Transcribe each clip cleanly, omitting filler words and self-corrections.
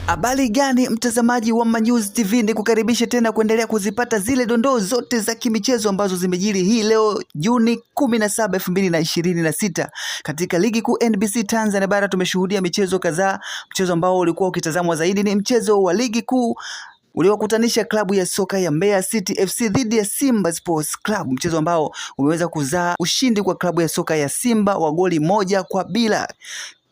Habari gani mtazamaji wa Manyuzi TV, ni kukaribisha tena kuendelea kuzipata zile dondoo zote za kimichezo ambazo zimejiri hii leo Juni 17, 2026. Katika ligi kuu NBC Tanzania bara tumeshuhudia michezo kadhaa. Mchezo ambao ulikuwa ukitazamwa zaidi ni mchezo wa ligi kuu uliokutanisha klabu ya soka ya Mbeya City FC dhidi ya Simba Sports Club, mchezo ambao umeweza kuzaa ushindi kwa klabu ya soka ya Simba wa goli 1-0.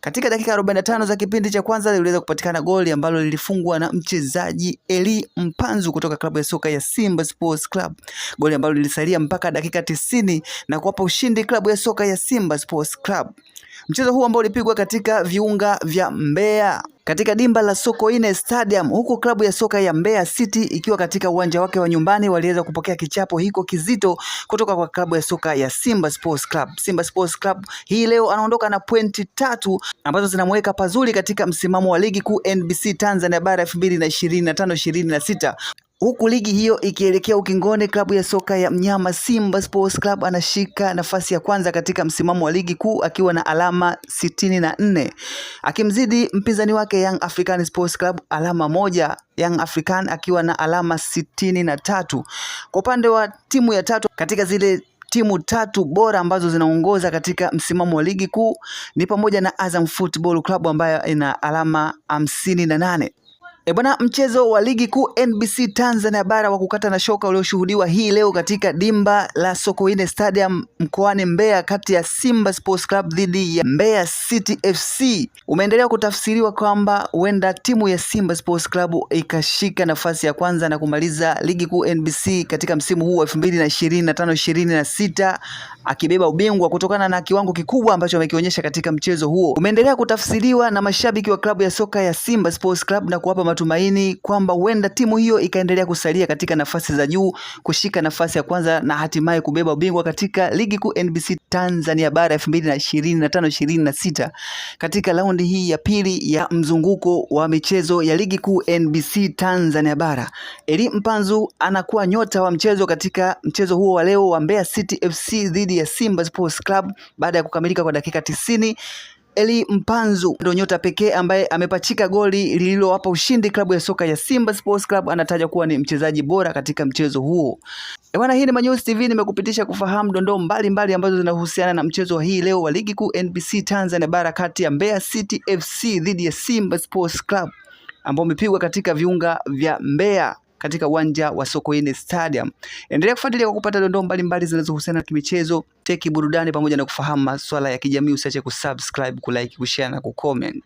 Katika dakika 45 za kipindi cha kwanza liliweza kupatikana goli ambalo lilifungwa na mchezaji Eli Mpanzu kutoka klabu ya soka ya Simba Sports Club, goli ambalo lilisalia mpaka dakika 90 na kuwapa ushindi klabu ya soka ya Simba Sports Club. Mchezo huu ambao ulipigwa katika viunga vya Mbeya katika dimba la Sokoine Stadium, huku klabu ya soka ya Mbeya City ikiwa katika uwanja wake wa nyumbani, waliweza kupokea kichapo hiko kizito kutoka kwa klabu ya soka ya Simba Sports Club. Simba Sports Club hii leo anaondoka na pointi 3 ambazo zinamweka pazuri katika msimamo wa ligi kuu NBC Tanzania bara 2025-26. Huku ligi hiyo ikielekea ukingoni, klabu ya soka ya mnyama Simba Sports Club anashika nafasi ya kwanza katika msimamo wa ligi kuu akiwa na alama 64, akimzidi mpinzani wake Young African Sports Club alama 1, Young African akiwa na alama 63. Kwa upande wa timu ya tatu katika zile timu 3 bora ambazo zinaongoza katika msimamo wa ligi kuu ni pamoja na Azam Football Club ambayo ina alama 58. Bwana, mchezo wa ligi kuu NBC Tanzania bara wa kukata na shoka ulioshuhudiwa hii leo katika dimba la Sokoine Stadium mkoani Mbeya kati ya Simba Sports Club dhidi ya Mbeya City FC umeendelea kutafsiriwa kwamba huenda timu ya Simba Sports Club ikashika nafasi ya kwanza na kumaliza ligi kuu NBC katika msimu huu wa 2025-26 akibeba ubingwa kutokana na kiwango kikubwa ambacho amekionyesha katika mchezo huo. Umeendelea kutafsiriwa na mashabiki wa klabu ya soka ya Simba Sports Club na kuwapa matumaini kwamba huenda timu hiyo ikaendelea kusalia katika nafasi za juu, kushika nafasi ya kwanza na hatimaye kubeba ubingwa katika ligi kuu NBC Tanzania bara 2025-26 katika raundi hii ya pili ya mzunguko wa michezo ya ligi kuu NBC Tanzania bara. Eli Mpanzu anakuwa nyota wa mchezo katika mchezo huo wa leo wa Mbeya City FC dhidi ya Simba Sports Club baada ya kukamilika kwa dakika 90. Eli Mpanzu ndio nyota pekee ambaye amepachika goli lililowapa ushindi klabu ya soka ya Simba Sports Club. Anatajwa kuwa ni mchezaji bora katika mchezo huo. Bwana, hii ni Manyuzi TV, nimekupitisha kufahamu dondoo mbalimbali ambazo zinahusiana na mchezo hii leo wa ligi kuu NBC Tanzania bara kati ya Mbeya City FC dhidi ya Simba Sports Club ambao umepigwa katika viunga vya Mbeya katika uwanja wa Sokoine Stadium. Endelea kufuatilia kwa kupata dondoo mbalimbali zinazohusiana na kimichezo, teki, burudani pamoja na kufahamu masuala ya kijamii. Usiache kusubscribe, kulike, kushare na kucomment.